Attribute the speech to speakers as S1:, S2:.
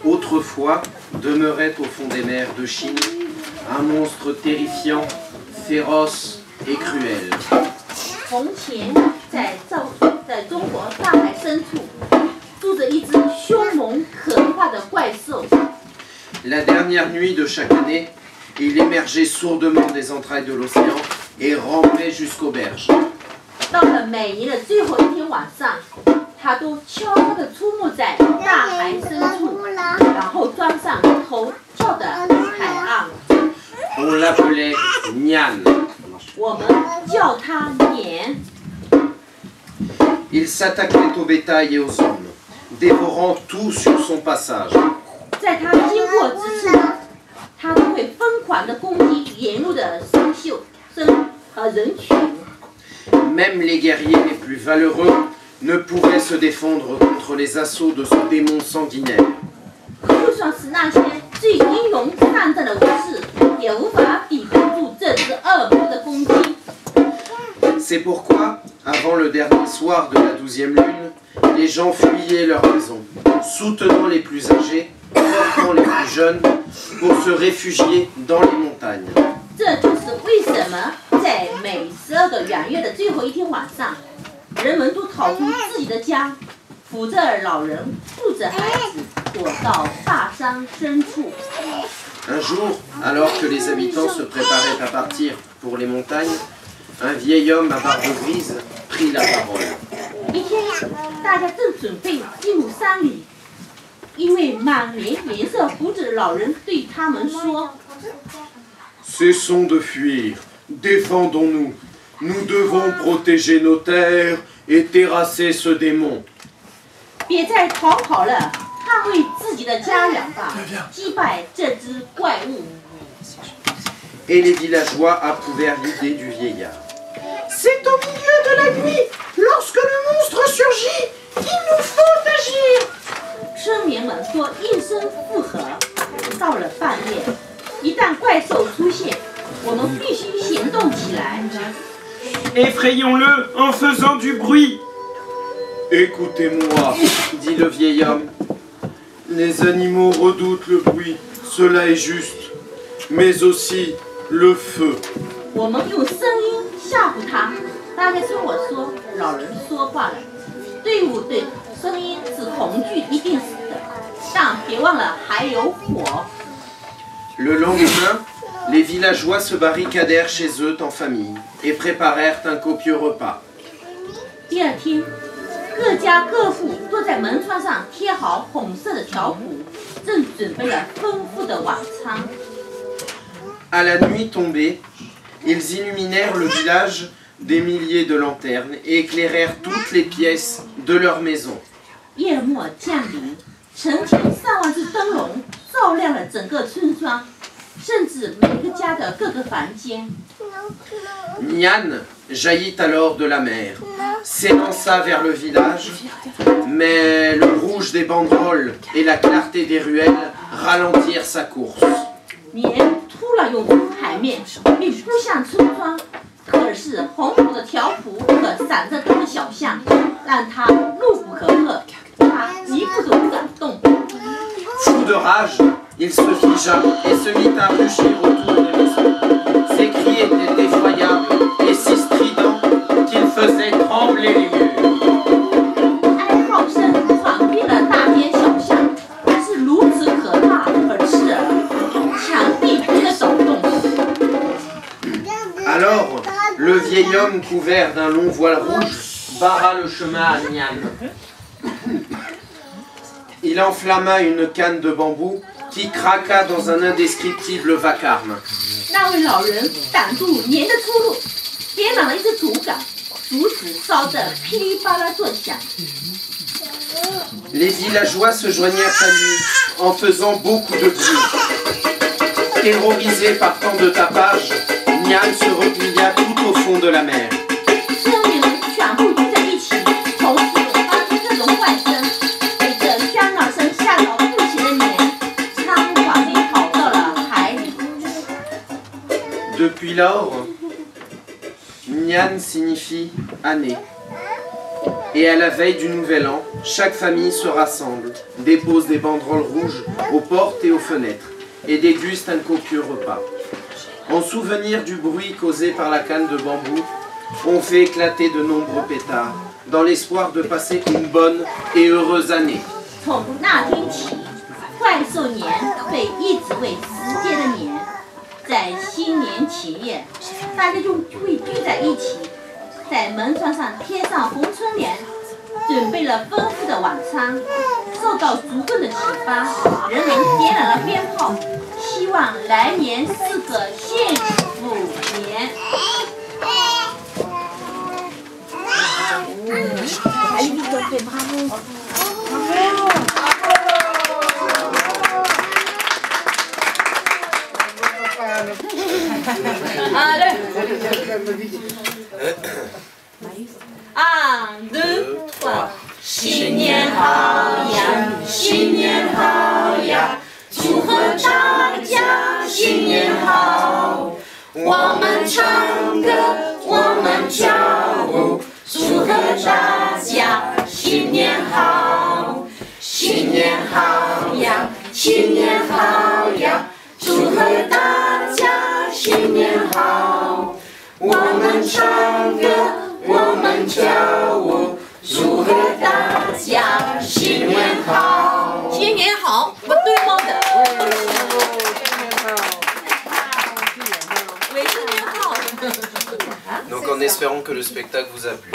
S1: Autrefois, demeurait au fond des mers de Chine un monstre terrifiant, féroce et cruel.
S2: 从前，在中国大海深处，住着一只凶猛可怕的怪兽。
S1: La dernière nuit de chaque année, il émergeait sourdement des entrailles de l'océan et rampait jusqu'aux berges.
S2: 到了每年的最后一天晚上，它都悄悄地出没在大海深处，然后钻上头跳的海岸。
S1: On l'appelait Nian.
S2: 我们叫它年。
S1: Il s'attaquait au bétail et aux hommes, dévorant tout sur son passage.
S2: 在它经过之处，它都会疯狂地攻击沿路的人群。
S1: Même les guerriers les plus valeureux ne pourraient se défendre contre les assauts de ce démon sanguinaire.
S2: 就算是那些最英勇善战的武士，也无法抵抗住这只恶魔的攻击。
S1: C'est pourquoi, avant le dernier soir de la 12e lune, les gens fuyaient leur maison, soutenant les plus âgés, portant les plus jeunes, pour se réfugier dans les montagnes.
S2: 这就是为什么在每12个圆月的最后一天晚上，人们都逃出自己的家，扶着老人，护着孩子，躲到大山深处。
S1: Un jour, alors que les habitants se préparaient à partir pour les montagnes, un vieil homme à barbe grise prit la parole.
S2: 一天，大家正准备进入山里，一位满脸颜色胡子的老人对他们说。
S1: Cessons de fuir, défendons-nous. Nous devons protéger nos terres et terrasser ce démon.
S2: 别再逃跑了，捍卫自己的家园吧，击败这只怪物。
S1: Et les villageois approuvèrent l'idée du vieillard.
S3: C'est au milieu de la nuit, lorsque le monstre surgit, qu'il nous faut agir.
S2: 村民们都应声附和。到了半夜，一旦怪兽出现，我们必须行动起来。
S4: Effrayons-le en faisant du bruit.
S1: Écoutez-moi, dit le vieil homme. Les animaux redoutent le bruit, cela est juste, mais aussi le feu.
S2: 我们用声音吓唬他。大概听我说，老人说话了。队伍对声音是恐惧一定是的，但别忘了还有火。
S1: Le lendemain, les villageois se barricadèrent chez eux en famille et préparèrent un copieux repas.
S2: 第二天，各家各户都在门窗上贴好红色的条幅，正准备了丰富的晚餐。
S1: À la nuit tombée, ils illuminèrent le village des milliers de lanternes et éclairèrent toutes les pièces de leur maison.
S2: 夜幕降临，成千上万只灯笼照亮了整个村庄，甚至每个家的各个房间。
S1: Nian jaillit alors de la mer, s'élança vers le village, mais le rouge des banderoles et la clarté des ruelles ralentirent sa course.
S2: 年突然涌出海面，并扑向村庄。可是红红的条幅和闪着灯的小巷，让他怒不可遏，他一步都不敢动。
S1: Fou de rage, il se figea et se mit à rugir autour des maisons. Ses cris étaient effroyables et si stridents qu'ils faisaient trembler les murs.
S2: 哀嚎声传遍了大街小巷，是如此可怕而刺耳，墙壁都在抖动。
S1: Alors, le vieil homme couvert d'un long voile rouge barra le chemin à Nian. Il enflamma une canne de bambou qui craqua dans un indescriptible vacarme.
S2: 那位老人挡住年的出路，点燃了一只竹竿，竹子烧得噼里啪啦作响。
S1: Les villageois se joignèrent à lui en faisant beaucoup de bruit. Terrorisé par tant de tapage, Nian se replia tout au fond de la mer.
S2: 村民们全部聚在一起，同时发出各种怪声，被这喧闹声吓到不行的年，仓皇地跑到了海里。
S1: Depuis lors, Nian signifie année. Et à la veille du Nouvel An, chaque famille se rassemble, dépose des banderoles rouges aux portes et aux fenêtres, et déguste un copieux repas. En souvenir du bruit causé par la canne de bambou, on fait éclater de nombreux pétards, dans l'espoir de passer une bonne et heureuse année.
S2: 从那天起，怪兽年被一直为时间的年，在新年前夜，大家就会聚在一起，在门窗上贴上红春联，准备了丰富的晚餐。受到足够的启发，人们点燃了鞭炮，希望来年是个幸福年。还有一个鞭炮。 1, 2, 3。新年好呀，新年好呀，祝贺大家新年好。我们唱歌，我们跳舞，祝贺大家新年好。新年好呀，新年好呀，祝贺大家新年好。我们唱歌，我们跳舞，祝贺大家新年好。新年好，我对猫的。
S1: Donc en espérant que le spectacle vous a plu.